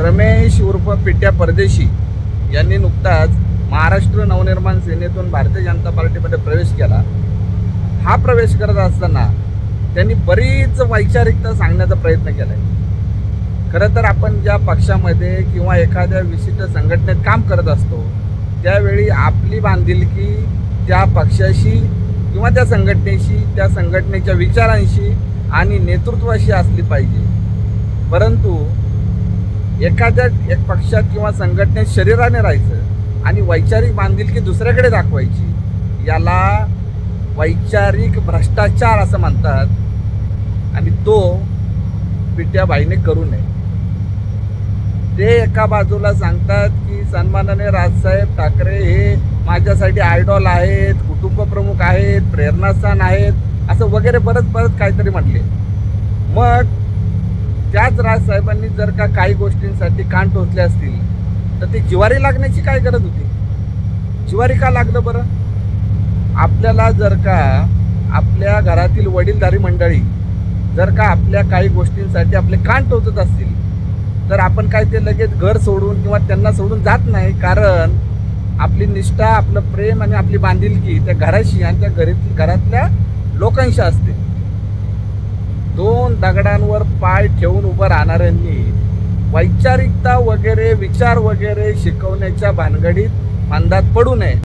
रमेश उर्फ पिट्या परदेशी यांनी नुकताच महाराष्ट्र नवनिर्माण सेनेतून भारतीय जनता पार्टीमध्ये प्रवेश केला। हा प्रवेश करत असताना त्यांनी बरीच वैचारिकता सांगण्याचा प्रयत्न केला आहे। खरं तर आपण ज्या पक्षामध्ये किंवा एखाद्या विशिष्ट संघटनेत काम करत असतो त्यावेळी आपली बांधिलकी त्या पक्षाशी किंवा त्या संघटनेशी, त्या संघटनेच्या विचारांशी आणि नेतृत्वाशी असली पाहिजे। परंतु एखाद्या एक पक्षात किंवा संघटनेत शरीराने राहायचं आणि वैचारिक बांधिलकी दुसऱ्याकडे दाखवायची, याला वैचारिक भ्रष्टाचार असं म्हणतात आणि तो पिट्याबाईने करू नये। ते एका बाजूला सांगतात की सन्माननीय राजसाहेब ठाकरे हे माझ्यासाठी आयडॉल आहेत, कुटुंबप्रमुख आहेत, प्रेरणास्थान आहेत, असं वगैरे बरंच काहीतरी म्हटले। मग त्याच राजसाहेबांनी जर का काही गोष्टींसाठी कान टोचले असतील तर ते जिवारी लागण्याची काय गरज होती? जिवारी का लागलं बरं? आपल्याला जर का आपल्या घरातील वडीलधारी मंडळी जर का आपल्या काही गोष्टींसाठी आपले कान टोचत असतील तर आपण काय ते लगेच घर सोडून किंवा त्यांना सोडून जात नाही, कारण आपली निष्ठा, आपलं प्रेम आणि आपली बांधिलकी त्या घराशी आणि त्या घरातल्या लोकांशी असते। दोन दगडांवर पाय ठेवून उभं राहणाऱ्यांनी वैचारिकता वगैरे, विचार वगैरे शिकवण्याच्या भानगडीत फंदात पडू नये।